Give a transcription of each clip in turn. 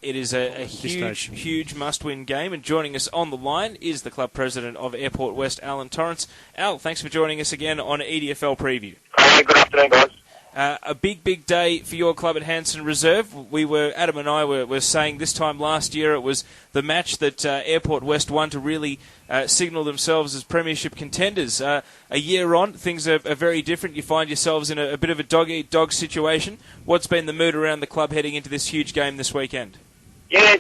It is a huge must-win game, and joining us on the line is the club president of Airport West, Alan Torrance. Al, thanks for joining us again on EDFL Preview. Hi, good afternoon, guys. A big day for your club at Hanson Reserve. Adem and I were saying this time last year it was the match that Airport West won to really signal themselves as premiership contenders. A year on, things are very different. You find yourselves in a bit of a dog-eat-dog situation. What's been the mood around the club heading into this huge game this weekend? Yeah,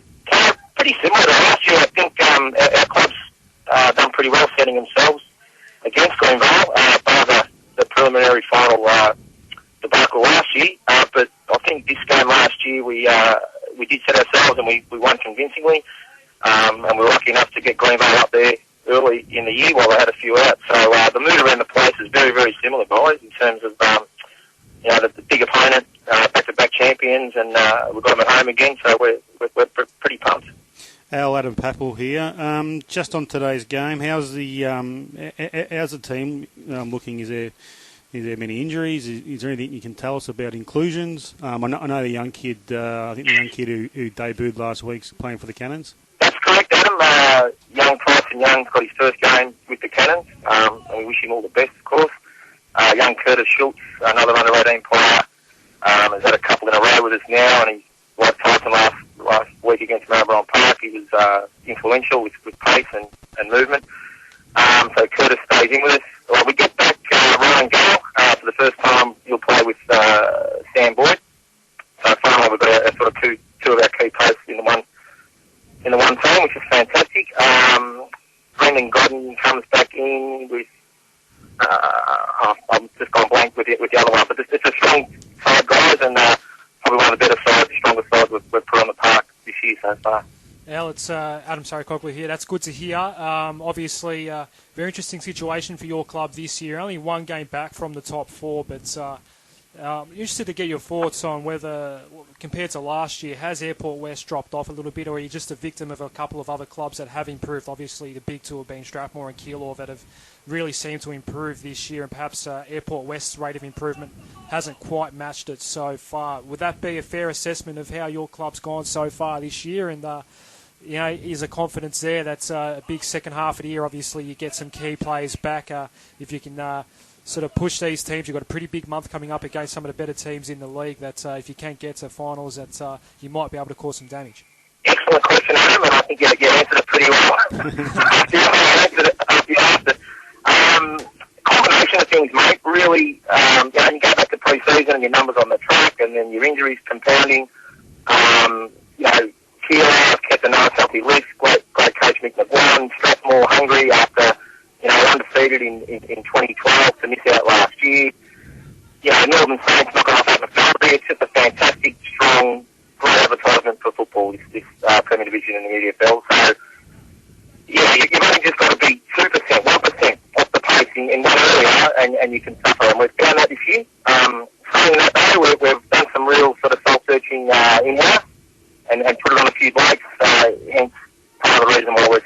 pretty similar to last year. I think our club's done pretty well setting themselves against Greenvale, by the preliminary final debacle last year. But I think this game last year we did set ourselves and we won convincingly. And we were lucky enough to get Greenvale up there early in the year while they had a few out. So the mood around the place is very, very similar, guys, in terms of the big opponent, back-to-back champions, and we've got them at home again. So we're pretty pumped. Al, Adem Papal here. Just on today's game, how's the team looking? Is there many injuries? Is there anything you can tell us about inclusions? I know the young kid. I think the young kid who debuted last week playing for the Cannons. That's correct, Adem. Young Tyson Young's got his first game with the Cannons, and we wish him all the best, of course. Young Curtis Schultz, another under-18 player, has had a couple in a row with us now, and he's like Tyson last week against Marlborough Park. He was influential with pace and movement. So Curtis stays in with us. Well, we get back Ryan Gale for the first time. He'll play with Sam Boyd. So finally, we've got a sort of two of our key posts in the one team, which is fantastic. Brendan Godden comes back in with. I'm just gone blank with the other one, but it's a strong side, guys, and probably one of the better sides, the strongest sides we've put on the park this year so far. Al, it's Adem Saricaoglu here. That's good to hear. Obviously, very interesting situation for your club this year. Only one game back from the top four, but interested to get your thoughts on whether, compared to last year, has Airport West dropped off a little bit, or are you just a victim of a couple of other clubs that have improved? Obviously, the big two have been Strathmore and Keilor that have really seemed to improve this year, and perhaps Airport West's rate of improvement hasn't quite matched it so far. Would that be a fair assessment of how your club's gone so far this year? And is a confidence there? That's a big second half of the year. Obviously, you get some key players back. If you can sort of push these teams, you've got a pretty big month coming up against some of the better teams in the league. That if you can't get to finals, that you might be able to cause some damage. Excellent question, Adam, and I think you answered it pretty well. You asked it. Combination of things, mate. Really, you go back to pre-season and your numbers on the track, and then your injuries compounding. Keilor kept a nice healthy list. Great coach Mick McGuan. Strathmore hungry after undefeated in 2012 to miss out last year. Northern Saints knocking off Aberfeldie. It's just a fantastic, strong, great advertisement for football. This Premier Division in the EDFL. So you've only just got to be 2%, 1% off the pace in one area, and you can suffer. And we've found that this year. Saying that though, we've done some real sort of soul-searching in-house. And put it on a few blokes, hence part of the reason why we're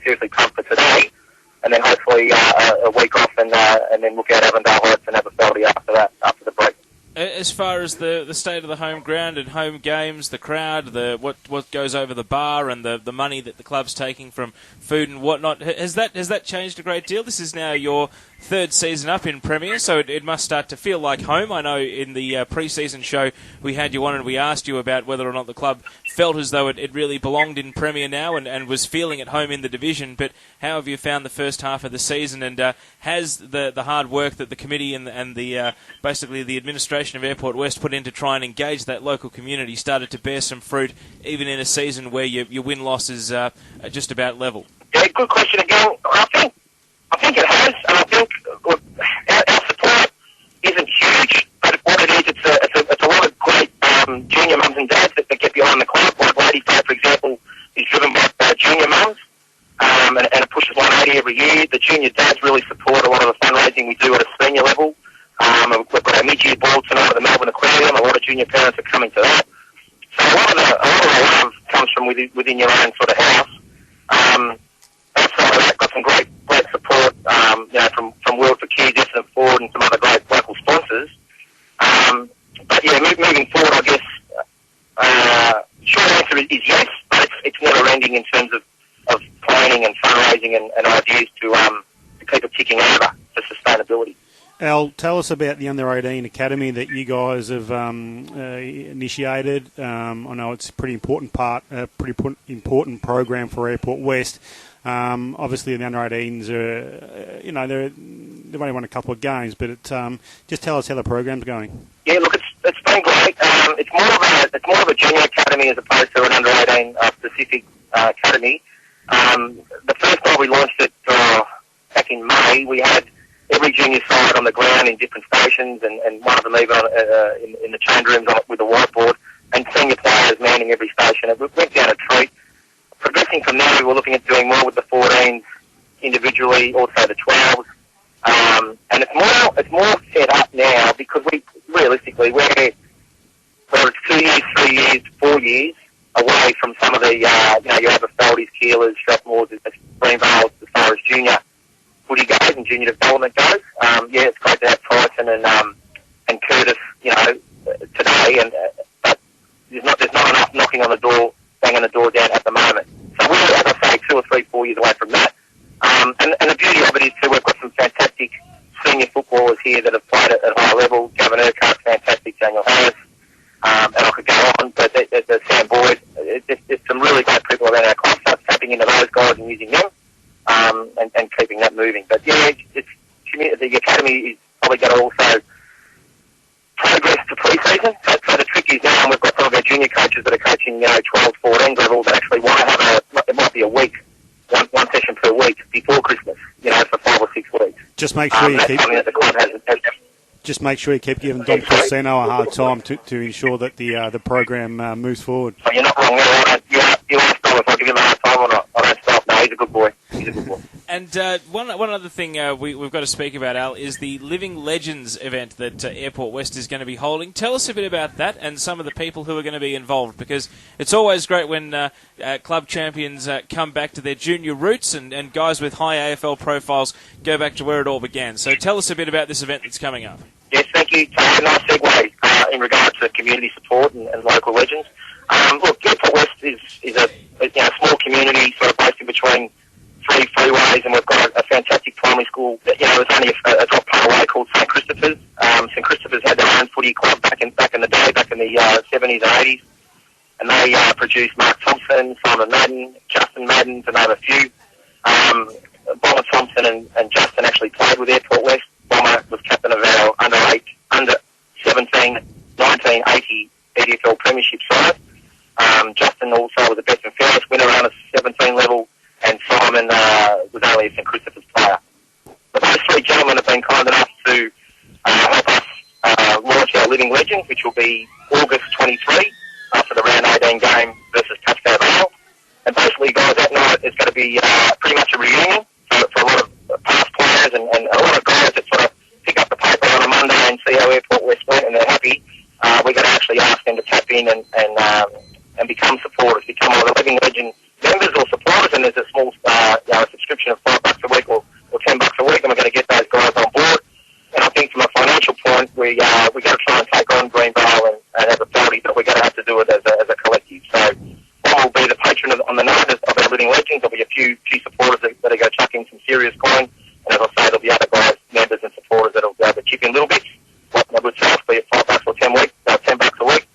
seriously pumped for today, and then hopefully a week off and then look at Essendon Heights and Aberfeldie after the break. As far as the state of the home ground and home games, the crowd, what goes over the bar, and the money that the club's taking from food and whatnot, has that changed a great deal? This is now your third season up in Premier, so it must start to feel like home. I know in the pre-season show we had you on and we asked you about whether or not the club felt as though it really belonged in Premier now and was feeling at home in the division. But how have you found the first half of the season, and has the hard work that the committee and the basically the administration of Airport West put in to try and engage that local community started to bear some fruit, even in a season where your win-loss is just about level? Yeah, good question again. I think it has, and I think our support isn't huge, but what it is, it's a lot of great junior mums and dads that get behind the club. Like Lady Fair, for example, is driven by junior mums, and it pushes 180 every year. The junior dads really support a lot of the fundraising we do at a senior level. We've got our mid-year ball tonight at the Melbourne Aquarium. A lot of junior parents are coming to that. So a lot of the love comes from within your own sort of house. Outside of that, got some great support, from World for Kids, Essendon Ford, and some other great local sponsors. But yeah, moving forward, I guess short answer is yes, but it's never ending in terms of planning and fundraising and ideas to keep it ticking over for sustainability. Al, tell us about the Under-18 Academy that you guys have initiated. I know it's a pretty important important program for Airport West. Obviously, the Under-18s are, they've only won a couple of games, but just tell us how the program's going. Yeah, look, it's been great. It's more of a junior academy as opposed to an Under-18 specific academy. The first time we launched it back in May, we had every junior side on the ground in different stations, and one of them even in the change rooms with a whiteboard, and senior players manning every station. It went down a treat. Progressing from there, we were looking at doing more with the 14s individually, also the 12s. And it's more set up now because realistically, we're 2 years, 3 years, 4 years away from some of the, your Aberfeldies, Keelers, Strathmores, Greenvales, as far as junior footy goes and junior development goes. It's great to have Tyson and Curtis, today, but there's not enough knocking on the door, banging the door down at the moment. So we're, as I say, 2 or 3, 4 years away from that. And the beauty of it is too, we've got some fantastic senior footballers here that have played at high level. Gavin Urquhart's fantastic, Daniel Harris, and I could go on, but there's Sam Boyd. There's some really great people around our club, so tapping into those guys and using them, and keeping that moving. But yeah, the academy is probably going to also progress to pre-season. So the trick is now we've got some of our junior coaches that are coaching, 12, 14 levels that actually want to have it might be a week, one session per week before Christmas, for 5 or 6 weeks. Just make sure you keep. That the club has. Just make sure you keep giving Dom Corseno a hard time to ensure that the program moves forward. Oh, you're not wrong. You asked Dom if I give him a hard time or not. I don't stop. No, he's a good boy. He's a good boy. And one other thing we've got to speak about, Al, is the Living Legends event that Airport West is going to be holding. Tell us a bit about that and some of the people who are going to be involved, because it's always great when club champions come back to their junior roots and guys with high AFL profiles go back to where it all began. So tell us a bit about this event that's coming up. Yes, thank you. A nice segue in regards to community support and local legends. Look, Airport West is a small community sort of based in between 3 freeways, and we've got a fantastic primary school. There's only a drop part away called St Christopher's. St Christopher's had their own footy club back in the day, back in the 70s and 80s, and they produced Mark Thompson, Simon Madden, Justin Madden, to name a few. Bomber Thompson and Justin actually played with Airport West. Bomber was captain of our under 17 1980 EDFL premiership side. Justin also was a best and fairest winner on a 17 level, and Simon was only a St Christopher's player. But those 3 gentlemen have been kind enough to help us launch our Living Legends, which will be August 23 after the round 18 game versus Pasco Vale. And basically, guys, that night is going to be pretty much a reunion for a lot of past players and a lot of guys that sort of pick up the paper on a Monday and see how Airport West went and they're happy. We're going to actually ask them to tap in and become supporters, become either Living Legend members or supporters, and there's a small a subscription of $5 a week or $10 a week, and we're going to get those guys on board. And I think from a financial point, we're going to try and take on Greenvale and Aberfeldie, but we're going to have to do it as a collective. So I will be the patron on the night of our Living Legends. There'll be a few supporters that are going to chuck in some serious coin, and as I say, there'll be other guys, members and supporters that'll be able to chip in little bits, like my good self, be it $5 or $10 a week.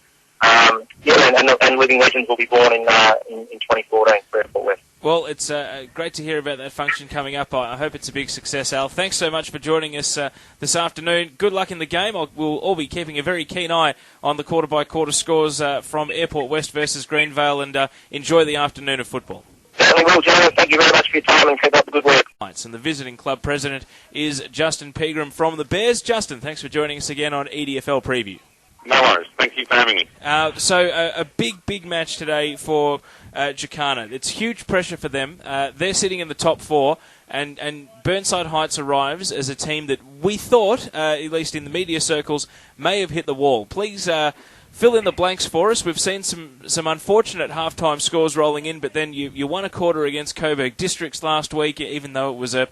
And Living Legends will be born in 2014 for Airport West. Well, it's great to hear about that function coming up. I hope it's a big success, Al. Thanks so much for joining us this afternoon. Good luck in the game. We'll all be keeping a very keen eye on the quarter-by-quarter scores from Airport West versus Greenvale, and enjoy the afternoon of football. Certainly will, gentlemen. Thank you very much for your time and keep up the good work. And the visiting club president is Justin Peagram from the Bears. Justin, thanks for joining us again on EDFL Preview. No worries. Thank you for having me. So a big match today for Jacana. It's huge pressure for them. They're sitting in the top 4, and Burnside Heights arrives as a team that we thought, at least in the media circles, may have hit the wall. Please fill in the blanks for us. We've seen some unfortunate halftime scores rolling in, but then you won a quarter against Coburg Districts last week, even though it was a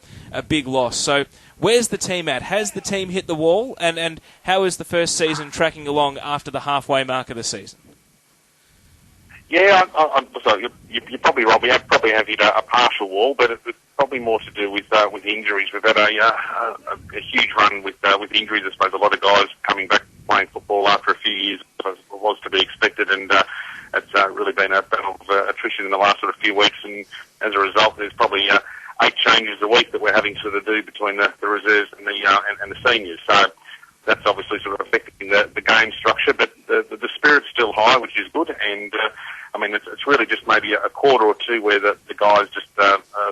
big loss. So where's the team at? Has the team hit the wall? And how is the first season tracking along after the halfway mark of the season? Yeah, so you're probably right. We have probably have hit a partial wall, but it's probably more to do with injuries. We've had a huge run with injuries. I suppose a lot of guys coming back playing football after a few years was to be expected, and it's really been a battle of attrition in the last sort of few weeks. And as a result, there's probably 8 changes a week that we're having to sort of do between the reserves and the seniors. So that's obviously sort of affecting the game structure, but the spirit's still high, which is good. And I mean, it's really just maybe a quarter or two where the guys just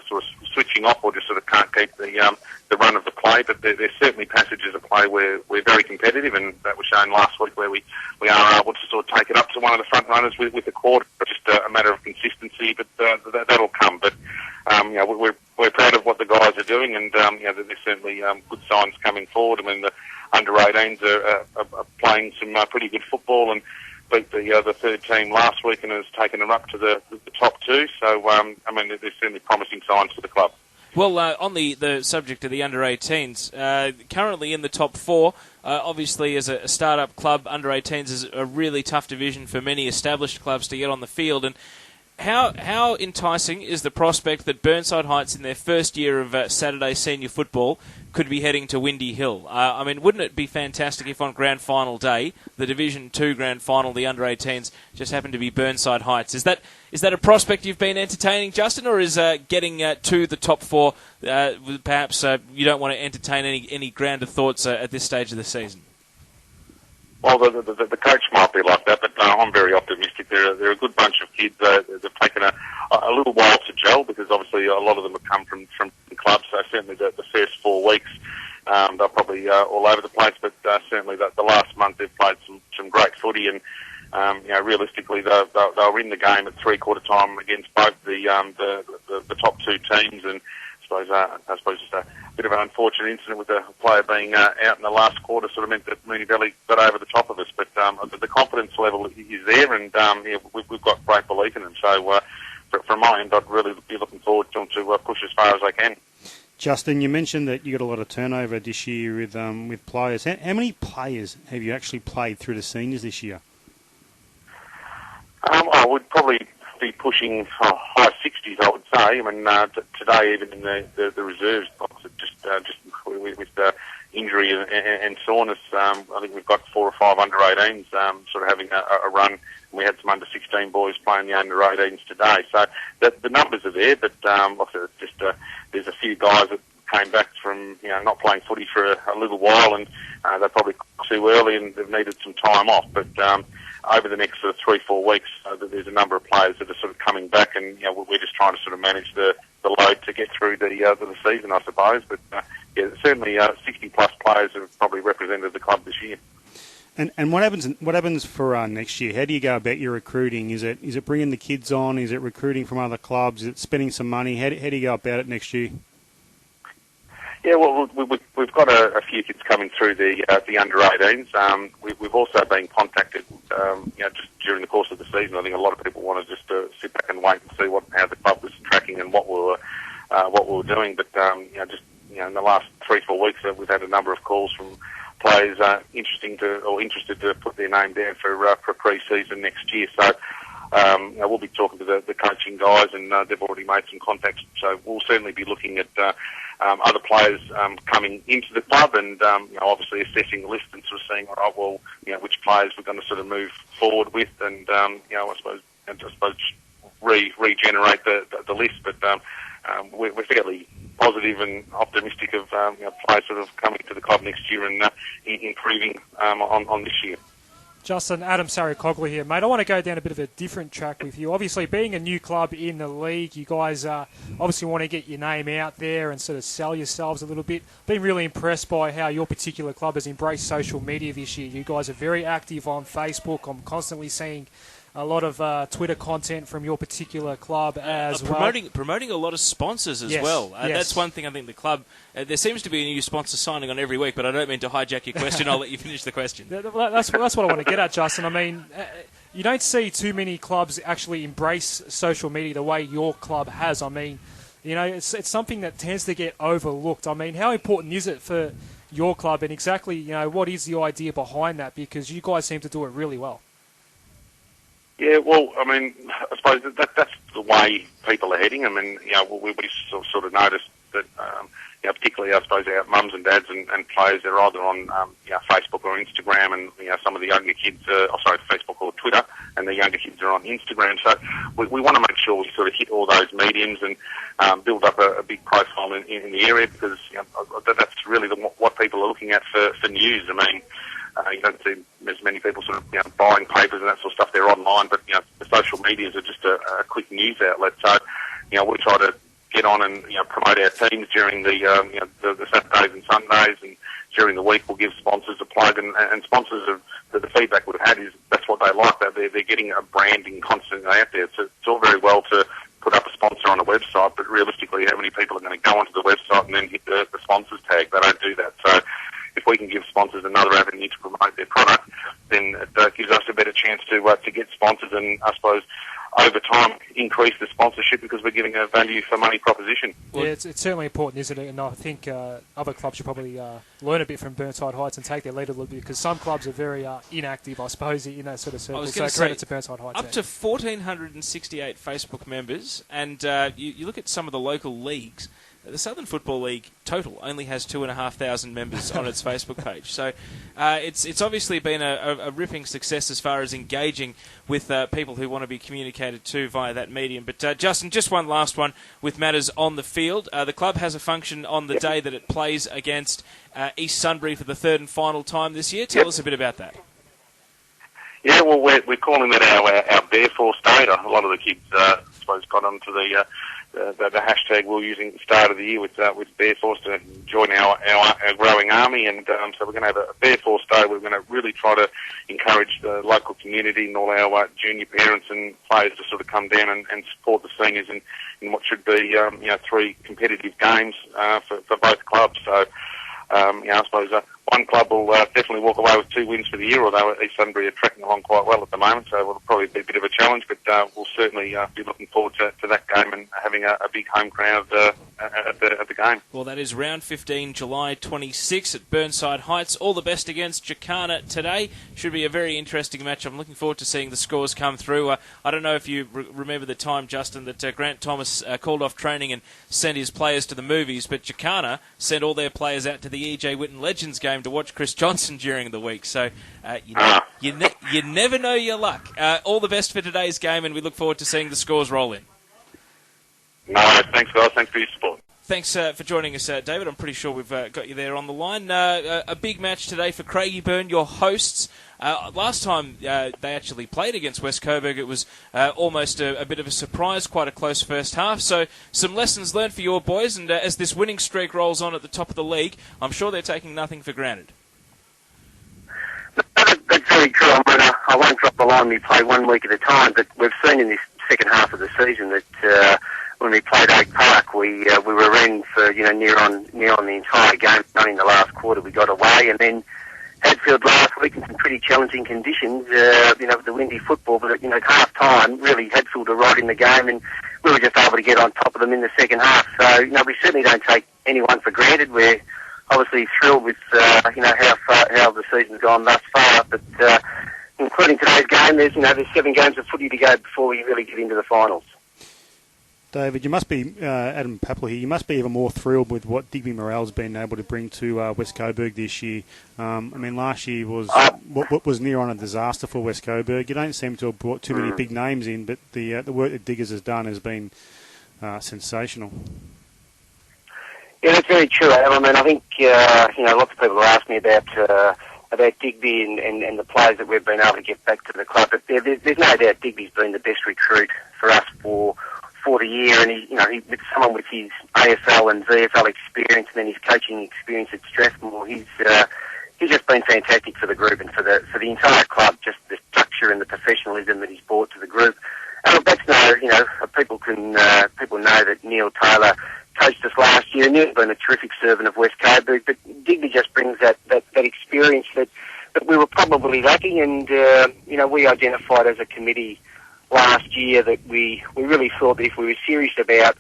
sort of switching off or just sort of can't keep the run of the play. But there's certainly passages of play where we're very competitive, and that was shown last week where we are able to sort of take it up to one of the front runners with a quarter. Just a matter of consistency, but that'll come. But we're proud of what the guys are doing, and there's certainly good signs coming forward. I mean, the under-18s are playing some pretty good football and beat the third team last week and has taken them up to the top 2. So, I mean, there's certainly promising signs for the club. Well, on the subject of the under-18s, currently in the top 4, obviously as a start-up club, under-18s is a really tough division for many established clubs to get on the field. And how enticing is the prospect that Burnside Heights, in their first year of Saturday senior football, could be heading to Windy Hill? I mean, wouldn't it be fantastic if on Grand Final day, the Division 2 Grand Final, the under-18s, just happened to be Burnside Heights? Is that a prospect you've been entertaining, Justin, or is getting to the top 4, perhaps you don't want to entertain any grander thoughts at this stage of the season? Well, the coach might be like that, but I'm very optimistic. They're a good bunch of kids. They've taken a little while to gel because obviously a lot of them have come from clubs. So certainly the first 4 weeks they're probably all over the place, but certainly the last month they've played some great footy, and realistically they'll win the game at 3/4 time against both the top 2 teams. And I suppose just a bit of an unfortunate incident with the player being out in the last quarter sort of meant that Mooney Valley got over the top of us. But the confidence level is there, and we've got great belief in them. So from my end, I'd really be looking forward to them to push as far as they can. Justin, you mentioned that you got a lot of turnover this year with players. How many players have you actually played through the seniors this year? I would probably be pushing high 60s, I would say. I mean, today, even in the reserves, just with injury and soreness, I think we've got 4 or 5 under-18s sort of having a run. We had some under-16 boys playing the under-18s today. So the numbers are there, but like I said, it's just there's a few guys that came back from not playing footy for a little while, and they're probably too early and they've needed some time off. But over the next sort of 3-4 weeks, there's a number of players that are sort of coming back, and we're just trying to sort of manage the load to get through the season, I suppose. But certainly 60 plus players have probably represented the club this year. And what happens for next year? How do you go about your recruiting? Is it bringing the kids on? Is it recruiting from other clubs? Is it spending some money? How do you go about it next year? Yeah, well, we've got a few kids coming through the under-18s. We've also been contacted, just during the course of the season. I think a lot of people want to just sit back and wait and see how the club was tracking and what we were doing. But in the last 3-4 weeks, we've had a number of calls from players interested to put their name down for pre-season next year. So we'll be talking to the coaching guys, and they've already made some contacts. So we'll certainly be looking at other players coming into the club, and obviously assessing the list and sort of seeing, all right, which players we're going to sort of move forward with, and I suppose regenerate the list. But we're fairly positive and optimistic of players sort of coming to the club next year and improving on this year. Justin, Adem Saricaoglu here, mate. I want to go down a bit of a different track with you. Obviously, being a new club in the league, you guys obviously want to get your name out there and sort of sell yourselves a little bit. Been really impressed by how your particular club has embraced social media this year. You guys are very active on Facebook. I'm constantly seeing a lot of Twitter content from your particular club as well. Promoting a lot of sponsors as yes, well. Yes. That's one thing I think the club... there seems to be a new sponsor signing on every week, but I don't mean to hijack your question. I'll let you finish the question. That's what I want to get at, Justin. I mean, you don't see too many clubs actually embrace social media the way your club has. I mean, it's something that tends to get overlooked. I mean, how important is it for your club, and exactly, what is the idea behind that? Because you guys seem to do it really well. Yeah, well, I mean, I suppose that's the way people are heading. I mean, we sort of noticed that, particularly, I suppose, our mums and dads and players, they're either on, Facebook or Instagram, and, some of the younger kids, Facebook or Twitter, and the younger kids are on Instagram. So we want to make sure we sort of hit all those mediums and build up a big profile in the area, because that's really what people are looking at for news. I mean, you don't see as many people sort of buying papers and that sort of stuff. They're online, but the social medias are just a quick news outlet. So we try to get on and promote our teams during the Saturdays and Sundays, and during the week we'll give sponsors a plug. And sponsors the feedback we've had is that's what they like. That they're getting a branding constantly out there. It's all very well to put up a sponsor on a website, but realistically, how many people are going to go onto the website and then hit the sponsors tag? They don't do that. So if we can give sponsors another avenue to promote their product, then it gives us a better chance to get sponsors, and I suppose over time increase the sponsorship, because we're giving a value for money proposition. Yeah, it's certainly important, isn't it? And I think other clubs should probably learn a bit from Burnside Heights and take their lead a little bit, because some clubs are very inactive, I suppose, in that sort of circle. So credit to Burnside Heights. Up to 1,468 Facebook members, and you look at some of the local leagues. The Southern Football League total only has 2,500 members on its Facebook page. So it's obviously been a ripping success as far as engaging with people who want to be communicated to via that medium. But Justin, just one last one with matters on the field. The club has a function on the day that it plays against East Sunbury for the third and final time this year. Tell us a bit about that. Yeah, well, we're calling that our Bear Force Day. A lot of the kids, I suppose, got onto the hashtag we're using at the start of the year with Bear Force to join our growing army, and so we're going to have a Bear Force Day. We're going to really try to encourage the local community and all our junior parents and players to sort of come down and support the seniors in what should be 3 competitive games for both clubs. So I suppose one club will definitely walk away with 2 wins for the year, although East Sunbury are tracking along quite well at the moment, so it'll probably be a bit of a challenge, but we'll certainly be looking forward to that game and having a big home crowd at the game. Well, that is round 15, July 26 at Burnside Heights. All the best against Jacana today. Should be a very interesting match. I'm looking forward to seeing the scores come through. I don't know if you remember the time, Justin, that Grant Thomas called off training and sent his players to the movies, but Jacana sent all their players out to the E.J. Whitten Legends game to watch Chris Johnson during the week. So you never know your luck. All the best for today's game, and we look forward to seeing the scores roll in. No, thanks, guys. Thanks for your support. Thanks for joining us, David. I'm pretty sure we've got you there on the line. A big match today for Craigieburn, your hosts. Last time they actually played against West Coburg, it was almost a bit of a surprise, quite a close first half. So some lessons learned for your boys, and as this winning streak rolls on at the top of the league, I'm sure they're taking nothing for granted. That's very true. I won't drop the line. We play 1 week at a time, but we've seen in this second half of the season that when we played Oak Park, we were in for near on the entire game. Only in the last quarter we got away, and then Hadfield last week in some pretty challenging conditions. With the windy football, but at half time, really Hadfield were right in the game, and we were just able to get on top of them in the second half. So we certainly don't take anyone for granted. We're obviously thrilled with how the season's gone thus far, but including today's game, there's 7 games of footy to go before we really get into the finals. David, you must be, Adam Papal here, you must be even more thrilled with what Digby Morale's been able to bring to West Coburg this year. Last year was what was near on a disaster for West Coburg. You don't seem to have brought too many big names in, but the work that Diggers has done has been sensational. Yeah, that's very true, Adam. I think lots of people have asked me about Digby and the players that we've been able to get back to the club. But there's no doubt Digby's been the best recruit for us for the year, and he with someone with his AFL and VFL experience and then his coaching experience at Strathmore, he's just been fantastic for the group and for the entire club. Just the structure and the professionalism that he's brought to the group. And that's people know that Neil Taylor coached us last year, and Neil's been a terrific servant of West Coburg, but Digby just brings that experience that we were probably lacking, and we identified as a committee last year that we really thought that if we were serious about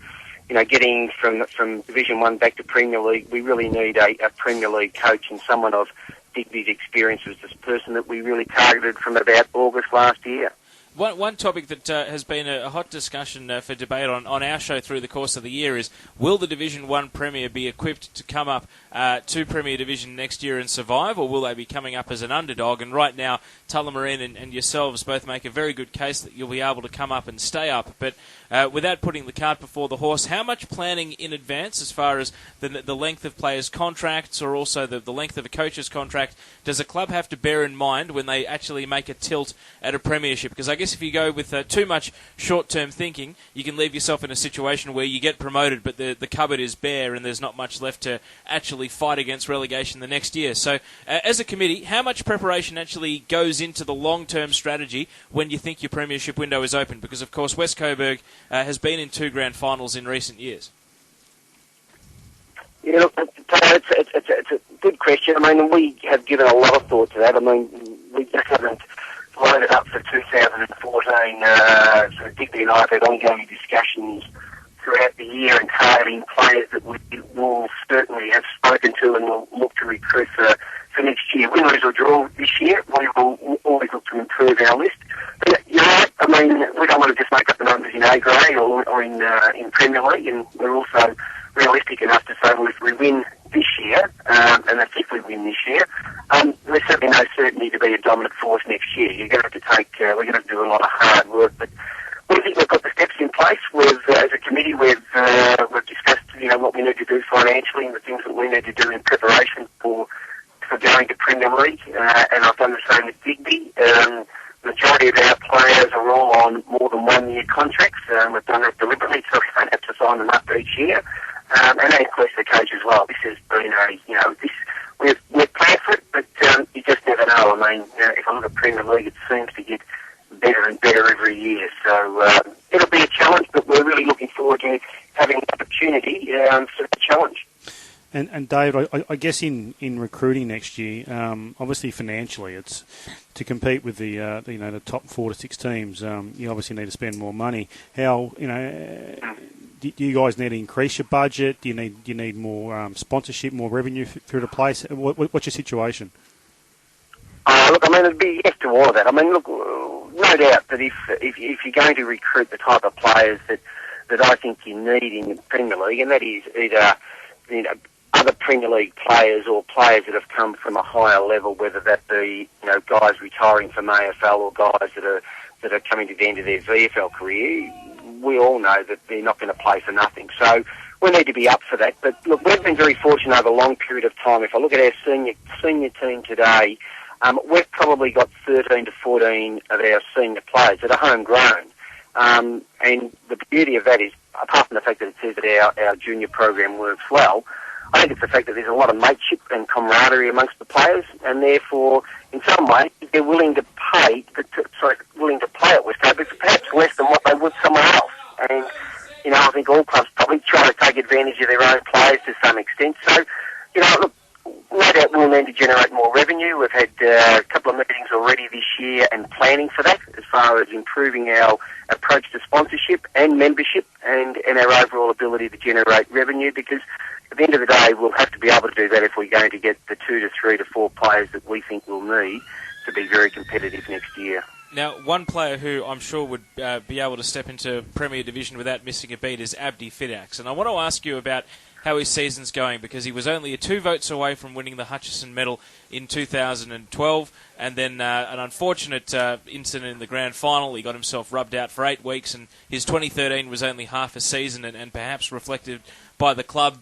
getting from Division 1 back to Premier League, we really need a Premier League coach, and someone of Digby's experience was this person that we really targeted from about August last year. One topic that has been a hot discussion for debate on our show through the course of the year is, will the Division 1 Premier be equipped to come up to Premier Division next year and survive, or will they be coming up as an underdog? And right now, Tullamarine and yourselves both make a very good case that you'll be able to come up and stay up. But without putting the cart before the horse, how much planning in advance, as far as the length of players' contracts or also the length of a coach's contract, does a club have to bear in mind when they actually make a tilt at a premiership? Because I guess if you go with too much short-term thinking, you can leave yourself in a situation where you get promoted but the cupboard is bare and there's not much left to actually fight against relegation the next year. So as a committee, how much preparation actually goes into the long-term strategy when you think your premiership window is open? Because, of course, West Coburg has been in 2 grand finals in recent years. Yeah, look, it's a good question. I mean, we have given a lot of thought to that. I mean, we just haven't loaded up for 2014. So Digby and I have had ongoing discussions throughout the year and targeting players that we will certainly have spoken to and will look to recruit for next year. Win, lose or draw this year, we will always look to improve our list. But you're right, I mean, we don't want to just make up the numbers in A grade or in Premier League, and we're also realistic enough to say, well, if we win this year, and that's if we win this year, there's certainly no certainty to be a dominant force next year. You're going to have to we're going to have to do a lot of hard work, but we think we've got the steps in place. As a committee, we've discussed, what we need to do financially and the things that we need to do in preparation for going to Premier League, and I've done the same with Digby. The majority of our players are all on more than 1 year contracts. We've done that deliberately so we don't have to sign them up each year. And that includes the coach as well. This has been we've planned for it, but you just never know. I mean, if I look at Premier League, it seems to get better and better every year. So it'll be a challenge, but we're really looking forward to having an opportunity for the challenge. And Dave, I guess in recruiting next year, obviously financially, it's to compete with the top 4 to 6 teams. You obviously need to spend more money. How do you guys need to increase your budget? Do you need more sponsorship, more revenue through the place? What's your situation? Look, I mean, it'd be yes to all of that. I mean, look, no doubt that if you're going to recruit the type of players that I think you need in the Premier League, and that is either other Premier League players or players that have come from a higher level, whether that be guys retiring from AFL or guys that are coming to the end of their VFL career, we all know that they're not going to play for nothing. So we need to be up for that. But look, we've been very fortunate over a long period of time. If I look at our senior team today, we've probably got 13 to 14 of our senior players that are homegrown. And the beauty of that is, apart from the fact that it says that our junior program works well, I think it's the fact that there's a lot of mateship and camaraderie amongst the players, and therefore, in some way, they're willing to play at West Coburg, but perhaps less than what they would somewhere else. And, I think all clubs probably try to take advantage of their own players to some extent. So, look, no doubt we'll need to generate more revenue. We've had a couple of meetings already this year and planning for that as far as improving our approach to sponsorship and membership and our overall ability to generate revenue, because at the end of the day, we'll have to be able to do that if we're going to get the 2 to 3 to 4 players that we think we'll need to be very competitive next year. Now, one player who I'm sure would be able to step into Premier Division without missing a beat is Abdi Fidax. And I want to ask you about how his season's going, because he was only 2 votes away from winning the Hutchison Medal in 2012, and then an unfortunate incident in the grand final. He got himself rubbed out for 8 weeks, and his 2013 was only half a season, and perhaps reflected by the club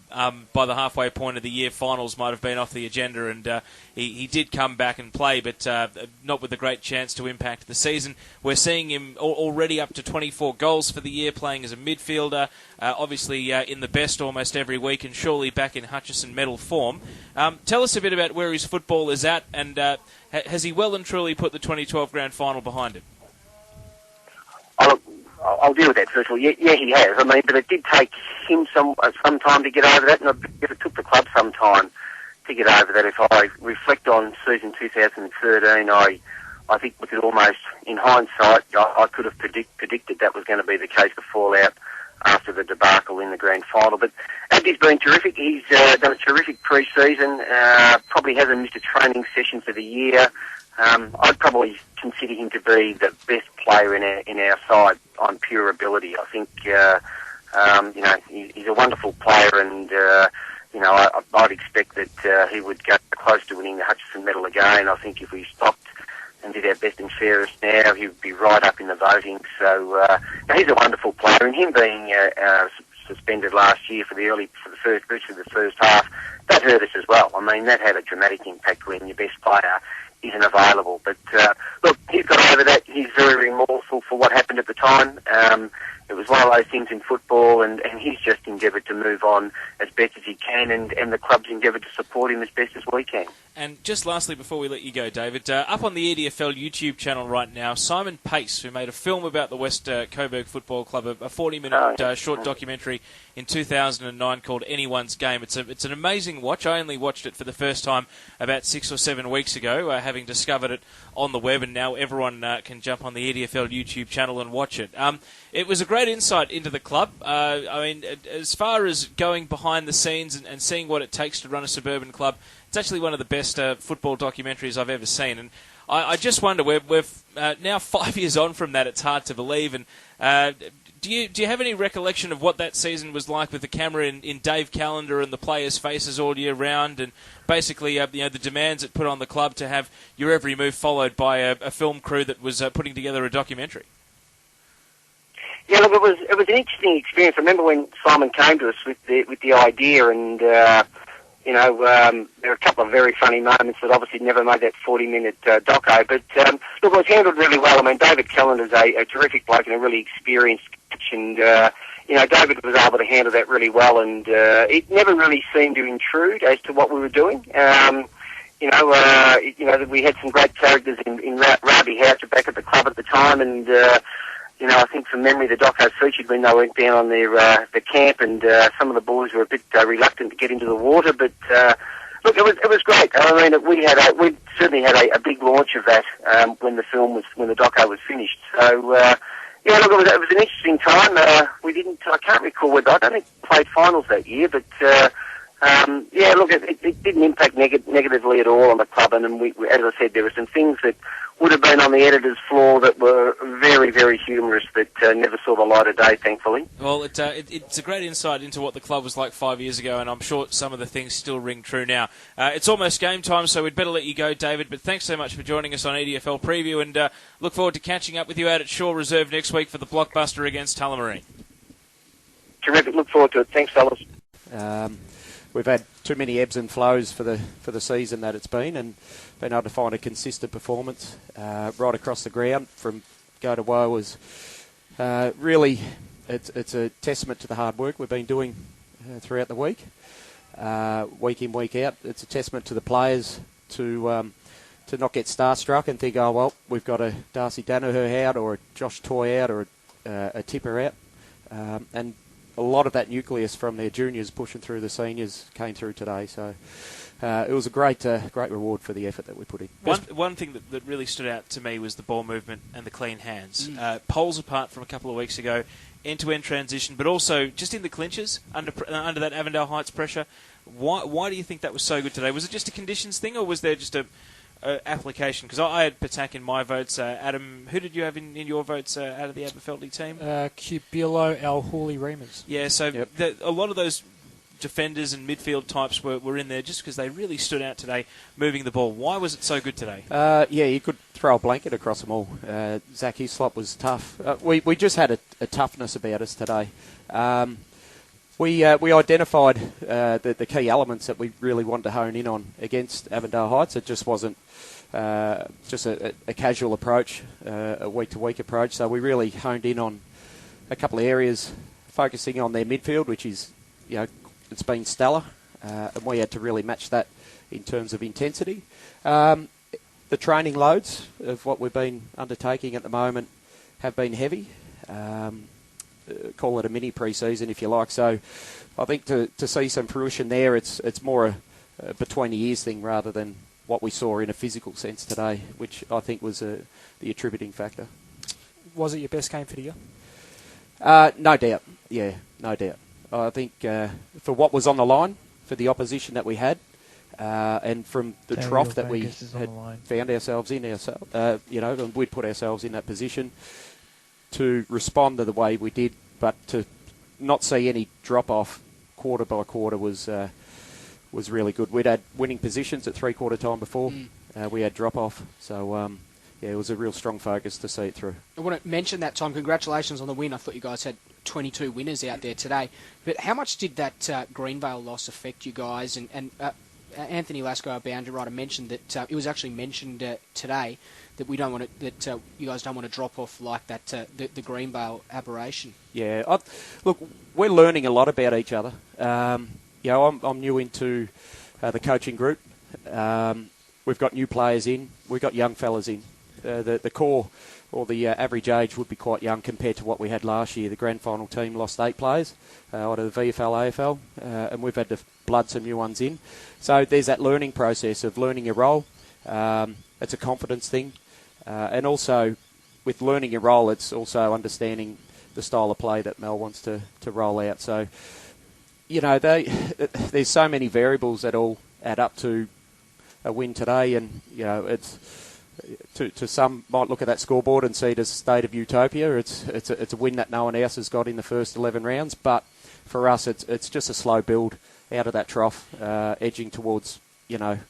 by the halfway point of the year. Finals might have been off the agenda, and he did come back and play, but not with a great chance to impact the season. We're seeing him already up to 24 goals for the year, playing as a midfielder, obviously in the best almost every week, and surely back in Hutchison medal form. Tell us a bit about where his football is at, and has he well and truly put the 2012 grand final behind him? I'll deal with that first of all. Yeah, he has. I mean, but it did take him some time to get over that, and it took the club some time to get over that. If I reflect on season 2013, I think we could almost, in hindsight, I could have predicted that was going to be the case, the fallout after the debacle in the grand final. But Abdi's been terrific. He's done a terrific pre-season, probably hasn't missed a training session for the year. I'd probably consider him to be the best player in our side on pure ability. I think, he's a wonderful player, and I'd expect that he would go close to winning the Hutchison Medal again. I think if we stopped and did our best and fairest now, he would be right up in the voting. So he's a wonderful player, and him being suspended last year for the first half, that hurt us as well. I mean, that had a dramatic impact when your best player isn't available. But look, he's got over that. He's very remorseful for what happened at the time. It was one of those things in football, and he's just endeavoured to move on as best as he can, and the club's endeavoured to support him as best as we can. And just lastly, before we let you go, David, up on the EDFL YouTube channel right now, Simon Pace, who made a film about the West Coburg Football Club, a 40-minute short documentary in 2009 called Anyone's Game. It's an amazing watch. I only watched it for the first time about 6 or 7 weeks ago, having discovered it on the web, and now everyone can jump on the EDFL YouTube channel and watch it. It was a great insight into the club. I mean, as far as going behind the scenes and seeing what it takes to run a suburban club, it's actually one of the best football documentaries I've ever seen. And I just wonder, we're now 5 years on from that. It's hard to believe. And do you have any recollection of what that season was like with the camera in Dave Callender and the players' faces all year round, and basically the demands it put on the club to have your every move followed by a film crew that was putting together a documentary? Yeah, look, it was an interesting experience. I remember when Simon came to us with the idea, and there were a couple of very funny moments that obviously never made that 40-minute doco. But look, it was handled really well. I mean, David Callender's a terrific bloke and a really experienced coach, and David was able to handle that really well, and it never really seemed to intrude as to what we were doing. We had some great characters in Rabi House back at the club at the time, and I think from memory the doco featured when they went down on their camp, and some of the boys were a bit reluctant to get into the water. But look, it was great. I mean, we certainly had a big launch of that when the doco was finished. So look, it was an interesting time. I can't recall I don't think we played finals that year, but look, it didn't impact negatively at all on the club, and we, as I said, there were some things that would have been on the editor's floor that were very, very humorous that never saw the light of day, thankfully. Well, it's a great insight into what the club was like 5 years ago, and I'm sure some of the things still ring true now. It's almost game time, so we'd better let you go, David, but thanks so much for joining us on EDFL Preview, and look forward to catching up with you out at Shaw Reserve next week for the blockbuster against Tullamarine. Terrific, look forward to it. Thanks, fellas. We've had too many ebbs and flows for the season that it's been, and been able to find a consistent performance right across the ground from go to woe was really it's a testament to the hard work we've been doing throughout the week in, week out. It's a testament to the players to not get starstruck and think, oh well, we've got a Darcy Danaher out or a Josh Toy out or a Tipper out, and a lot of that nucleus from their juniors pushing through the seniors came through today. So it was a great reward for the effort that we put in. One thing that really stood out to me was the ball movement and the clean hands. Poles apart from a couple of weeks ago, end-to-end transition, but also just in the clinches under that Avondale Heights pressure. Why do you think that was so good today? Was it just a conditions thing, or was there just a application? Because I had Patak in my votes. Adem, who did you have in your votes out of the Aberfeldie team? Cubilo, El Hooley, Reamers. Yeah, so yep. A lot of those defenders and midfield types were in there just because they really stood out today moving the ball. Why was it so good today? You could throw a blanket across them all. Zach Hislop was tough. We just had a toughness about us today. We identified the key elements that we really wanted to hone in on against Avondale Heights. It just wasn't just a casual approach, a week-to-week approach. So we really honed in on a couple of areas, focusing on their midfield, which is, it's been stellar, and we had to really match that in terms of intensity. The training loads of what we've been undertaking at the moment have been heavy. Call it a mini pre-season if you like. So I think to see some fruition there, it's more a between the ears thing rather than what we saw in a physical sense today, which I think was the attributing factor. Was it your best game for the year? No doubt. Yeah, no doubt. I think for what was on the line, for the opposition that we had, and from the trough that we had found ourselves in, and we'd put ourselves in that position to respond to the way we did, but to not see any drop-off quarter by quarter was really good. We'd had winning positions at three-quarter time before. We had drop-off, so it was a real strong focus to see it through. I want to mention that, Tom. Congratulations on the win. I thought you guys had 22 winners out there today. But how much did that Greenvale loss affect you guys? And Anthony Lasco, our boundary writer, mentioned that it was actually mentioned today that we don't want to, that you guys don't want to drop off like that. The Greenvale aberration. Yeah, look, we're learning a lot about each other. I'm new into the coaching group. We've got new players in. We've got young fellas in. The core or the average age would be quite young compared to what we had last year. The grand final team lost 8 players out of the VFL, AFL, and we've had to blood some new ones in. So there's that learning process of learning your role. It's a confidence thing. And also, with learning your role, it's also understanding the style of play that Mel wants to roll out. So, there's so many variables that all add up to a win today, and it's to some might look at that scoreboard and see it as a state of utopia. It's a win that no one else has got in the first 11 rounds, but for us it's just a slow build out of that trough, edging towards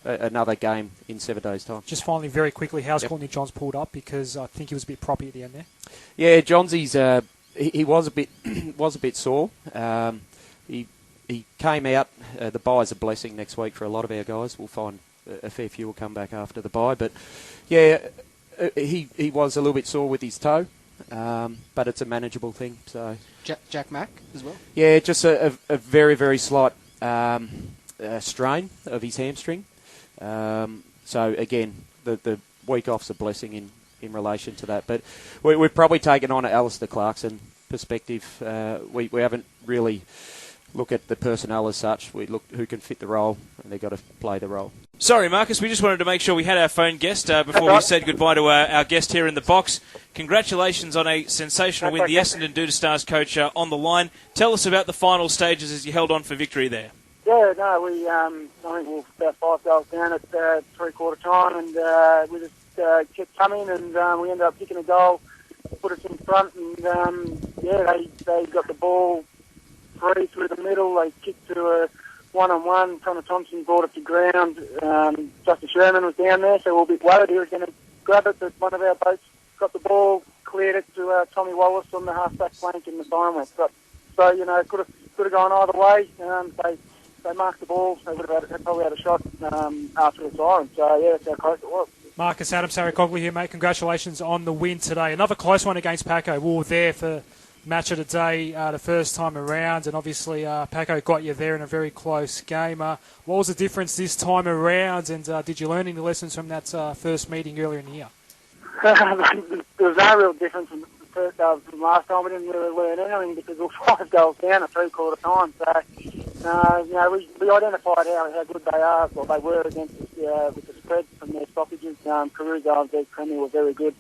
another game in 7 days' time. Just finally, very quickly, how's Courtney Johns pulled up? Because I think he was a bit proppy at the end there. Yeah, Johnsy's he was a bit sore. He came out. The bye's a blessing next week for a lot of our guys. We'll find a fair few will come back after the bye, but yeah, he was a little bit sore with his toe, but it's a manageable thing. So Jack Mack as well. Yeah, just a very, very slight strain of his hamstring. So again, the week off's a blessing in relation to that. But we've probably taken on an Alistair Clarkson perspective. We haven't really looked at the personnel as such. We look who can fit the role, and they've got to play the role. Sorry, Marcus, we just wanted to make sure we had our phone guest before we said goodbye to our guest here in the box. Congratulations on a sensational win. The Essendon Doutta Stars coach on the line. Tell us about the final stages as you held on for victory there. Yeah, no, I think we were about 5 goals down at three-quarter time, and we just kept coming, and we ended up kicking a goal, put us in front, and they got the ball free through the middle. They kicked to a one-on-one. Connor Thompson brought it to ground. Justin Sherman was down there, so we were a bit worried he was going to grab it, but one of our boats got the ball, cleared it to Tommy Wallace on the half-back flank, and the sign went. So could have gone either way. They marked the ball. They would have probably had a shot after the siren. So yeah, that's how close it was. Marcus, Adem, Saricaoglu here, mate. Congratulations on the win today. Another close one against Paco. We were there for match of the day the first time around, and obviously Paco got you there in a very close game. What was the difference this time around, and did you learn any lessons from that first meeting earlier in the year? There was no real difference from last time. We didn't really learn anything because we were 5 goals down at three-quarter time. So, we identified how good they are, or they were against us with the spread from their stoppages. Caruso and Big Premier were very good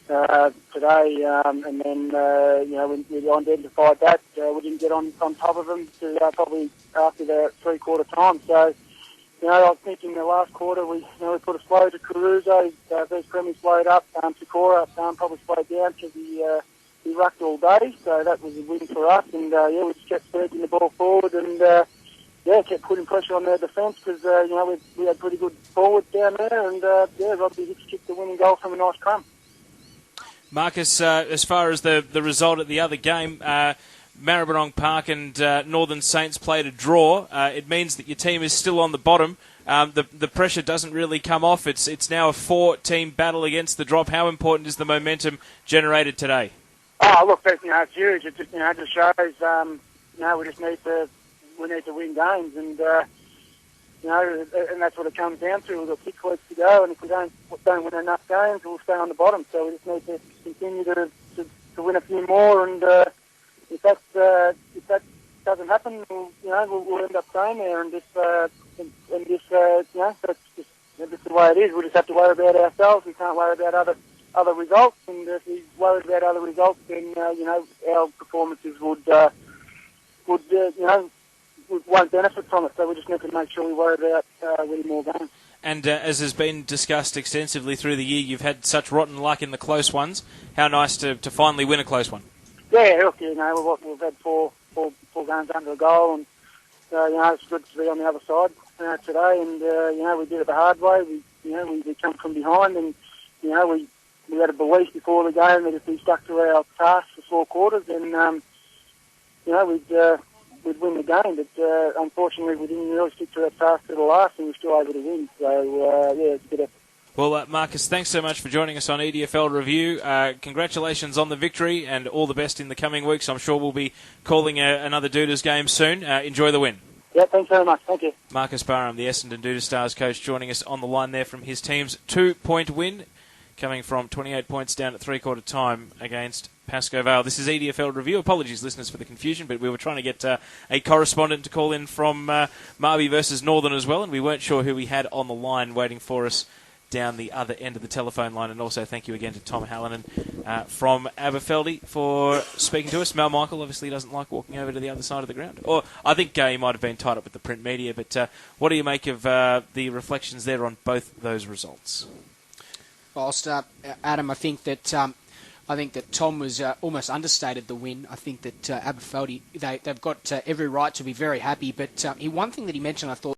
today, and then we identified that. We didn't get on top of them to probably after the three-quarter time. So, I was thinking the last quarter we put a slow to Caruso. Big Premier slowed up. Sikora probably slowed down because he rucked all day. So that was a win for us. And we just kept surging the ball forward and kept putting pressure on their defence because we had pretty good forwards down there. And Robbie Hicks kicked the winning goal from a nice crumb. Marcus, as far as the result at the other game, Maribyrnong Park and Northern Saints played a draw. It means that your team is still on the bottom. The pressure doesn't really come off. It's now a 4-team battle against the drop. How important is the momentum generated today? Oh, look, it's huge. It just shows we just need to win games, and and that's what it comes down to. We've got 6 weeks to go, and if we don't win enough games, we'll stay on the bottom. So we just need to continue to win a few more, and if that doesn't happen, we'll end up staying there, and that's just the way it is. We just have to worry about ourselves. We can't worry about other results, and if we worried about other results, then our performances would won't benefit from it. So we just need to make sure we worry about winning more games. And as has been discussed extensively through the year, you've had such rotten luck in the close ones. How nice to finally win a close one. Yeah, look, we've had four games under a goal, and it's good to be on the other side today. And we did it the hard way. We jumped from behind, and we had a belief before the game that if we stuck to our task for 4 quarters, then we'd win the game. But unfortunately, we didn't really stick to our task to the last, and we were still able to win. So it's a bit of. Well, Marcus, thanks so much for joining us on EDFL Review. Congratulations on the victory and all the best in the coming weeks. I'm sure we'll be calling another Douttas game soon. Enjoy the win. Yeah, thanks very much. Thank you. Marcus Barham, the Essendon Doutta Stars coach, joining us on the line there from his team's 2-point win, coming from 28 points down at three-quarter time against Pascoe Vale. This is EDFL Review. Apologies, listeners, for the confusion, but we were trying to get a correspondent to call in from Marby versus Northern as well, and we weren't sure who we had on the line waiting for us down the other end of the telephone line. And also thank you again to Tom Hallinan from Aberfeldie for speaking to us. Mal Michael obviously doesn't like walking over to the other side of the ground. Or I think he might have been tied up with the print media. But what do you make of the reflections there on both those results? Well, I'll start, Adam. I think that Tom was almost understated the win. I think that Aberfeldie, they've got every right to be very happy. But one thing that he mentioned I thought